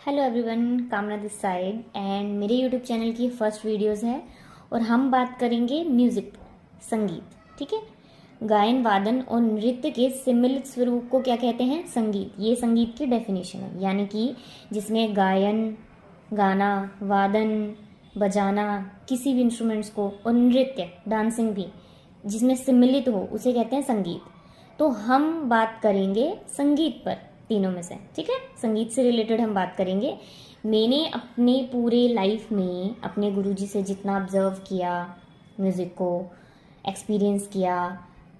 Hello everyone, कामना this side and मेरे YouTube channel की फर्स्ट वीडियोस है और हम बात करेंगे म्यूज़िक, संगीत। ठीक है। गायन, वादन और नृत्य के सम्मिलित स्वरूप को क्या कहते हैं? संगीत। ये संगीत की डेफिनेशन है, यानी कि जिसमें गायन, गाना, वादन, बजाना किसी भी इंस्ट्रूमेंट्स को और नृत्य, डांसिंग भी जिसमें सम्मिलित हो उसे कहते हैं संगीत। तो हम बात करेंगे संगीत पर, तीनों में से। ठीक है, संगीत से रिलेटेड हम बात करेंगे। मैंने अपने पूरे लाइफ में अपने गुरुजी से जितना ऑब्जर्व किया म्यूज़िक को, एक्सपीरियंस किया,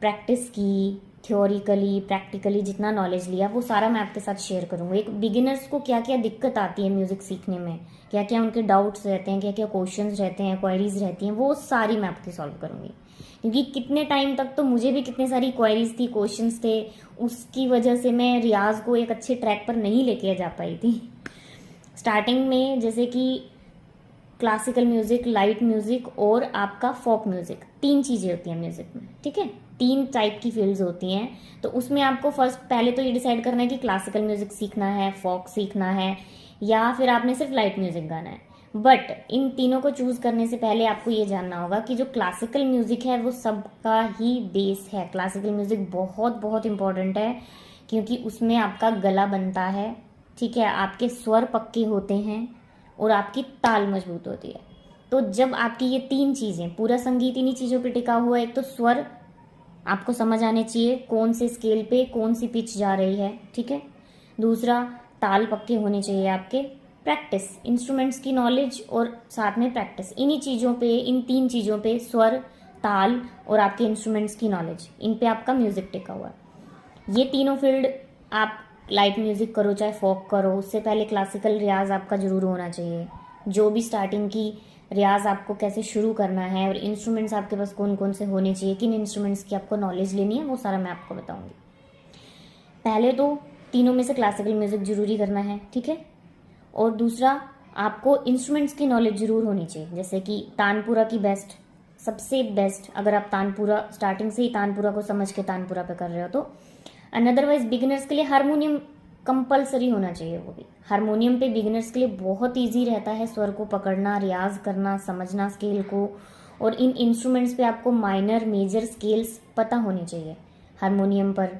प्रैक्टिस की, थ्योरिकली प्रैक्टिकली जितना नॉलेज लिया, वो सारा मैं आपके साथ शेयर करूँगा। एक बिगिनर्स को क्या क्या दिक्कत आती है म्यूज़िक सीखने में, क्या क्या उनके डाउट्स रहते हैं, क्या क्या क्वेश्चंस रहते हैं, क्वेरीज रहती हैं, वो सारी मैं आपकी सॉल्व करूँगी। क्योंकि कितने टाइम तक तो मुझे भी कितने सारी क्वेरीज थी, क्वेश्चंस थे, उसकी वजह से मैं रियाज को एक अच्छे ट्रैक पर नहीं लेके जा पाई थी। स्टार्टिंग में जैसे कि क्लासिकल म्यूजिक, लाइट म्यूजिक और आपका फोक म्यूजिक, तीन चीज़ें होती हैं म्यूजिक में। ठीक है, तीन टाइप की फील्ड्स होती हैं। तो उसमें आपको फर्स्ट पहले तो ये डिसाइड करना है कि क्लासिकल म्यूजिक सीखना है, फोक सीखना है, या फिर आपने सिर्फ लाइट म्यूजिक गाना है। बट इन तीनों को चूज करने से पहले आपको ये जानना होगा कि जो क्लासिकल म्यूजिक है वो सबका ही बेस है। क्लासिकल म्यूजिक बहुत बहुत इंपॉर्टेंट है क्योंकि उसमें आपका गला बनता है। ठीक है, आपके स्वर पक्के होते हैं और आपकी ताल मजबूत होती है। तो जब आपकी ये तीन चीज़ें, पूरा संगीत इन्हीं चीज़ों पे टिका हुआ है। एक तो स्वर आपको समझ आने चाहिए, कौन से स्केल पे कौन सी पिच जा रही है। ठीक है। दूसरा, ताल पक्के होने चाहिए आपके। प्रैक्टिस, इंस्ट्रूमेंट्स की नॉलेज और साथ में प्रैक्टिस, इन्हीं चीज़ों पे, इन तीन चीज़ों पे, स्वर, ताल और आपके इंस्ट्रूमेंट्स की नॉलेज, इन पे आपका म्यूजिक टिका हुआ है। ये तीनों फील्ड, आप लाइट म्यूजिक करो चाहे फोक करो, उससे पहले क्लासिकल रियाज आपका जरूर होना चाहिए। जो भी स्टार्टिंग की रियाज आपको कैसे शुरू करना है और इंस्ट्रूमेंट्स आपके पास कौन कौन से होने चाहिए, किन इंस्ट्रूमेंट्स की आपको नॉलेज लेनी है, वो सारा मैं आपको बताऊंगी। पहले तो तीनों में से क्लासिकल म्यूजिक जरूरी करना है। ठीक है। और दूसरा, आपको इंस्ट्रूमेंट्स की नॉलेज जरूर होनी चाहिए, जैसे कि तानपुरा की बेस्ट, सबसे बेस्ट, अगर आप तानपुरा स्टार्टिंग से ही तानपुरा को समझ के तानपुरा पे कर रहे हो तो। अदरवाइज बिगिनर्स के लिए हारमोनियम कंपलसरी होना चाहिए। वो भी हारमोनियम पे बिगिनर्स के लिए बहुत ईजी रहता है स्वर को पकड़ना, रियाज करना, समझना स्केल को। और इन इंस्ट्रूमेंट्स पे आपको माइनर मेजर स्केल्स पता होने चाहिए। हारमोनियम पर,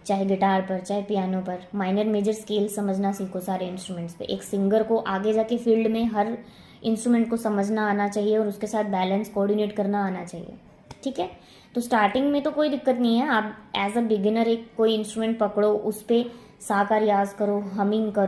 चाहे गिटार पर, चाहे पियानो पर, माइनर मेजर स्केल समझना सीखो सारे इंस्ट्रूमेंट्स पे। एक सिंगर को आगे जाके फील्ड में हर इंस्ट्रूमेंट को समझना आना चाहिए और उसके साथ बैलेंस कोऑर्डिनेट करना आना चाहिए। ठीक है। तो स्टार्टिंग में तो कोई दिक्कत नहीं है, आप एज अ बिगिनर एक कोई इंस्ट्रूमेंट पकड़ो, उस पर सा का रियाज करो, हमिंग करो।